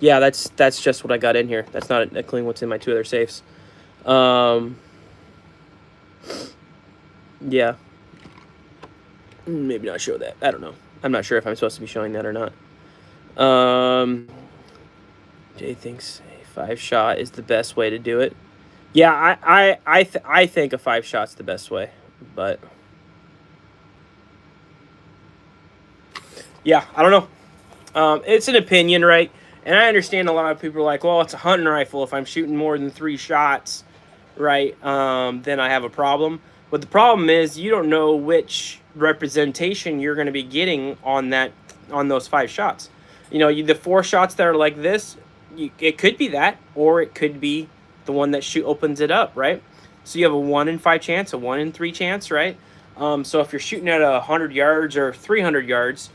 S1: Yeah, that's just what I got in here. That's not including what's in my 2 other safes. Yeah. Maybe not show that. I don't know. I'm not sure if I'm supposed to be showing that or not. Jay thinks a 5-shot is the best way to do it. Yeah, I think a 5-shot's the best way, but yeah, I don't know. It's an opinion, right? And I understand a lot of people are like, well, it's a hunting rifle. If I'm shooting more than 3 shots, right, then I have a problem. But the problem is you don't know which representation you're going to be getting on those 5 shots. You know, the 4 shots that are like this, it could be that, or it could be the one that opens it up, right? So you have a 1 in 5 chance, a 1 in 3 chance, right? So if you're shooting at 100 yards or 300 yards,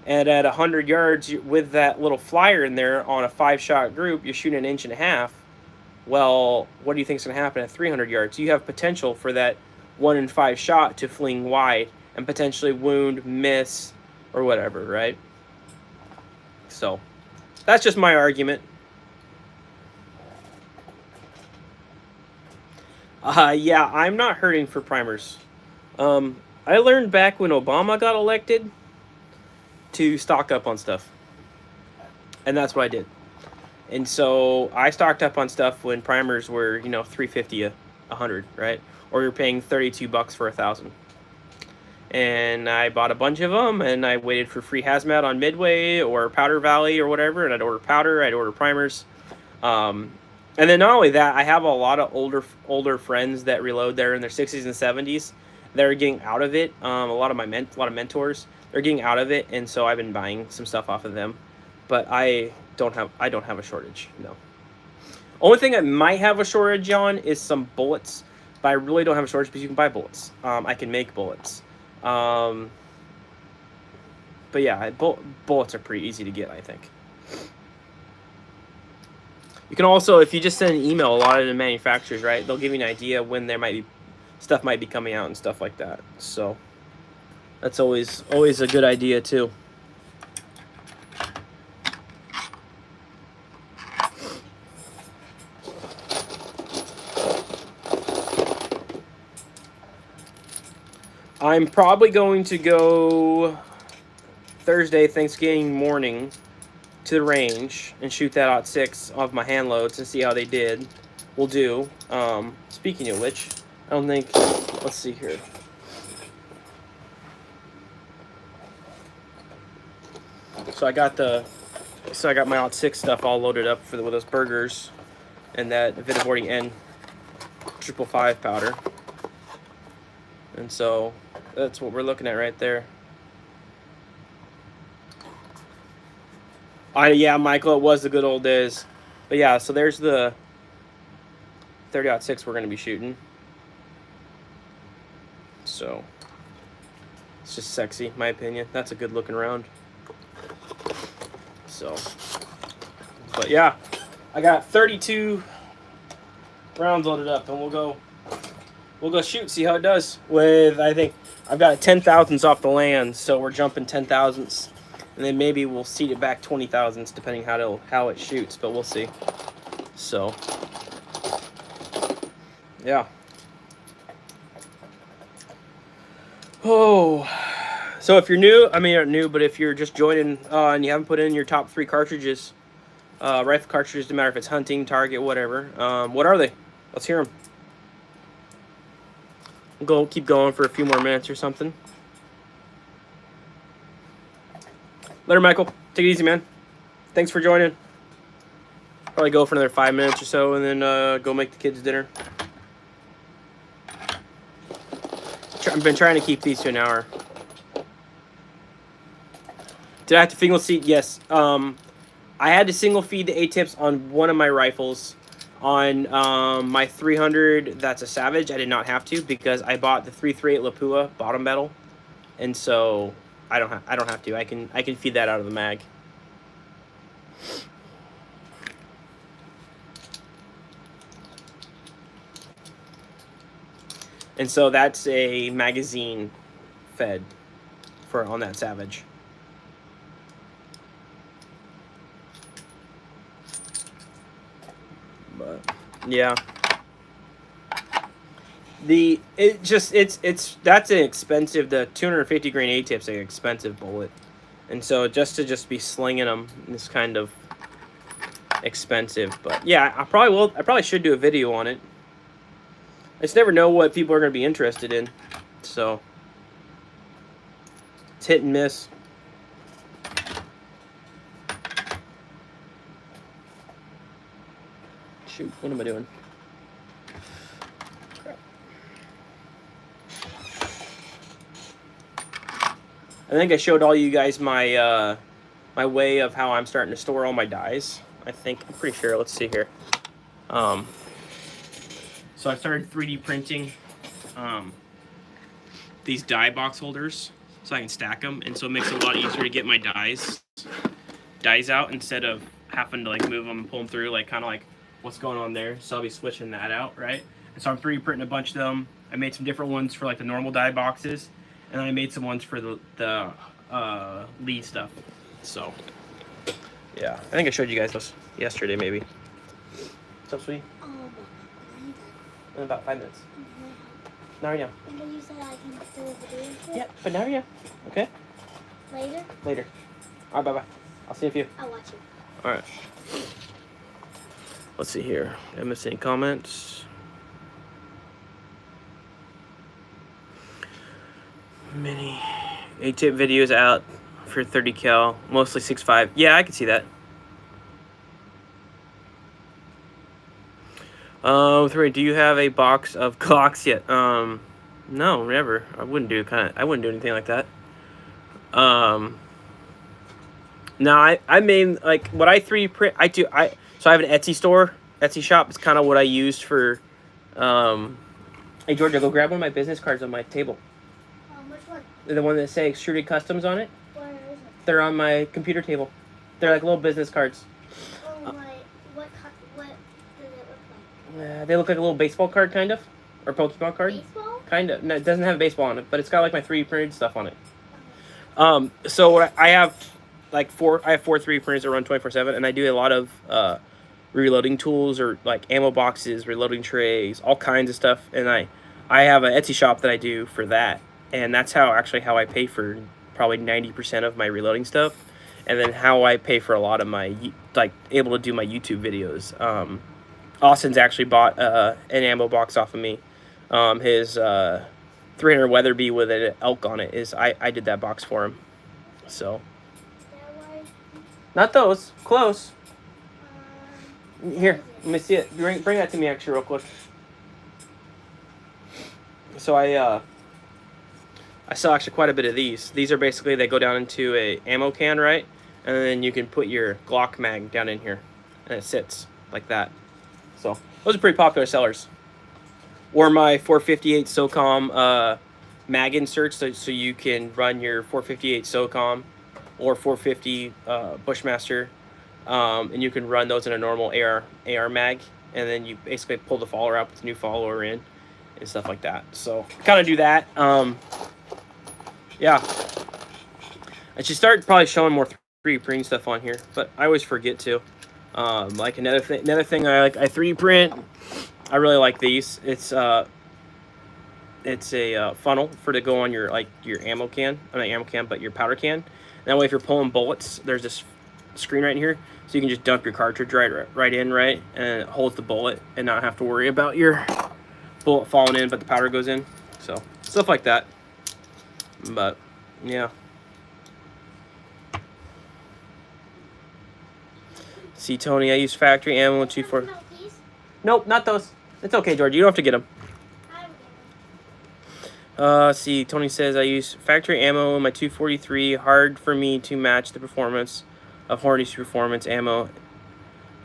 S1: and at 100 yards with that little flyer in there on a 5-shot group, you're shooting 1.5 inches. Well, what do you think is going to happen at 300 yards? You have potential for that 1 in 5 shot to fling wide and potentially wound, miss, or whatever, right? So that's just my argument. Yeah, I'm not hurting for primers. I learned back when Obama got elected to stock up on stuff. And that's what I did. And so I stocked up on stuff when primers were, $350 $100, right? Or you're paying $32 for 1,000. And I bought a bunch of them, and I waited for free hazmat on Midway or Powder Valley or whatever, and I'd order powder, I'd order primers. And then not only that, I have a lot of older friends that reload there in their 60s and 70s. They're getting out of it. A lot of mentors, they're getting out of it, and so I've been buying some stuff off of them. But I don't have a shortage. No. Only thing I might have a shortage on is some bullets, but I really don't have a shortage because you can buy bullets. I can make bullets. But yeah, bullets are pretty easy to get, I think. You can also, if you just send an email, a lot of the manufacturers, right, they'll give you an idea when there might be stuff might be coming out and stuff like that. So that's always a good idea too. I'm probably going to go Thursday, Thanksgiving morning, to the range and shoot that .6 off my hand loads and see how they did. we'll do. Speaking of which, I don't think. Let's see here. So I got my Alt 6 stuff all loaded up with those burgers and that Vita N 555 powder. And so that's what we're looking at right there. Yeah, Michael, it was the good old days. But yeah, so there's the 30-06 we're going to be shooting. So it's just sexy, in my opinion. That's a good looking round. So, but yeah, I got 32 rounds loaded up, and we'll go shoot, see how it does. With, I think I've got 10,000s off the land, so we're jumping 10,000s, and then maybe we'll seed it back 20,000s depending how it shoots, but we'll see. So, yeah. Oh, so if you're new, I mean not new, but if you're just joining and you haven't put in your top 3 cartridges, rifle cartridges, no matter if it's hunting, target, whatever. What are they? Let's hear them. We'll keep going for a few more minutes or something. Later, Michael. Take it easy, man. Thanks for joining. Probably go for another 5 minutes or so, and then go make the kids dinner. I've been trying to keep these to an hour. Did I have to single seat? Yes. I had to single feed the A-tips on one of my rifles. On my 300, that's a Savage. I did not have to because I bought the 338 Lapua bottom metal, and so I don't have to. I can feed that out of the mag. And so that's a magazine fed on that Savage. But yeah, that's an expensive. The 250 grain A-tip's an expensive bullet, and so just to be slinging them is kind of expensive. But yeah, I probably should do a video on it. I just never know what people are going to be interested in, so it's hit and miss. Shoot, what am I doing? Crap. I think I showed all you guys my my way of how I'm starting to store all my dies. I'm pretty sure. Let's see here. So I started 3D printing these die box holders so I can stack them, and so it makes it a lot easier to get my dies out instead of having to like move them and pull them through, like kind of like what's going on there. So I'll be switching that out, right? And so I'm 3D printing a bunch of them. I made some different ones for like the normal die boxes, and then I made some ones for the lead stuff. So yeah, I think I showed you guys those yesterday, maybe. What's up, sweetie? In about 5 minutes. Now or now?
S2: And then you said I can do a video?
S1: Yeah, but now or now. Okay?
S2: Later?
S1: Later. Alright, bye-bye. I'll see you in a few.
S2: I'll watch you.
S1: Alright. Let's see here. Did I miss any comments? Mini A-tip videos out for 30 cal. Mostly 6.5. Yeah, I can see that. Do you have a box of Glocks yet? No, never. I wouldn't do anything like that. No, I mean, like, what I 3D print, so I have an Etsy shop. It's kind of what I used for, hey, Georgia, go grab one of my business cards on my table.
S2: Which one?
S1: The one that say Extruded Customs on it.
S2: Where is it?
S1: They're on my computer table. They're like little business cards.
S2: Oh, my, what does it look like?
S1: They look like a little baseball card, kind of, or Pokemon card.
S2: Baseball?
S1: Kind of. No, it doesn't have baseball on it, but it's got like my 3D printed stuff on it. So what I have, like four 3D printers that run 24/7, and I do a lot of reloading tools or like ammo boxes, reloading trays, all kinds of stuff. And I have an Etsy shop that I do for that, and that's how I pay for probably 90% of my reloading stuff, and then how I pay for a lot of my able to do my YouTube videos. Austin's actually bought an ammo box off of me. His 300 Weatherby with an elk on it is I did that box for him. So. Not those. Close. Here, let me see it. Bring that to me actually real quick. So I sell actually quite a bit of these. These are basically, they go down into a ammo can, right? And then you can put your Glock mag down in here. And it sits like that. So those are pretty popular sellers. Or my 458 SOCOM mag inserts, so you can run your 458 SOCOM or 450 Bushmaster. And you can run those in a normal AR mag. And then you basically pull the follower out, put the new follower in, and stuff like that. So kind of do that. Yeah, I should start probably showing more 3D printing stuff on here, but I always forget to. Like another thing I like, I 3D print. I really like these. It's a funnel for to go on your ammo can, not ammo can, but your powder can. That way, if you're pulling bullets, there's this screen right here, so you can just dump your cartridge right in, and it holds the bullet, and not have to worry about your bullet falling in, but the powder goes in. So stuff like that. But yeah. See, Tony, I use factory ammo in 240. Nope, not those. It's okay, George. You don't have to get them. See, Tony says I use factory ammo in my 243. Hard for me to match the performance of Hornady's performance ammo.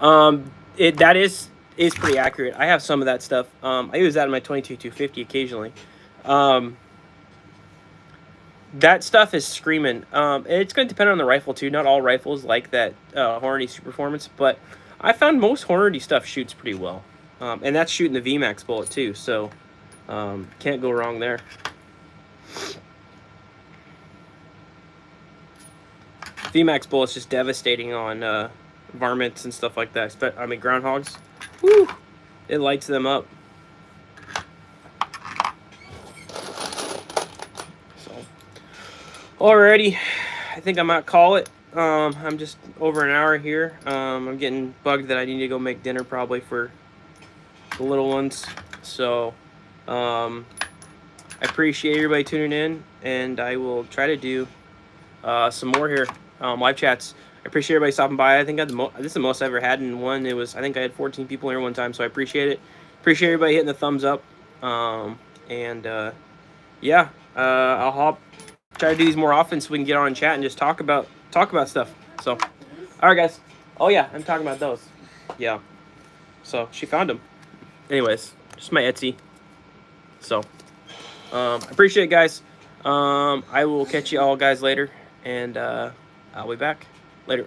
S1: That is pretty accurate. I have some of that stuff. I use that in my 22-250 occasionally. That stuff is screaming. It's going to depend on the rifle too. Not all rifles like that Hornady Super Performance, but I found most Hornady stuff shoots pretty well. And that's shooting the VMAX bullet too, so can't go wrong there. VMAX bullet's just devastating on varmints and stuff like that. I mean, groundhogs. Woo! It lights them up. Alrighty, I think I might call it. I'm just over an hour here. I'm getting bugged that I need to go make dinner probably for the little ones. So I appreciate everybody tuning in, and I will try to do some more here, live chats. I appreciate everybody stopping by. I think this is the most I ever had in one. I think I had 14 people here one time, so I appreciate it. Appreciate everybody hitting the thumbs up. Yeah, I'll try to do these more often so we can get on and chat and just talk about stuff. So, all right, guys. Oh yeah, I'm talking about those. Yeah. So she found them. Anyways, just my Etsy. So, I appreciate it, guys. I will catch you all guys later, and I'll be back later.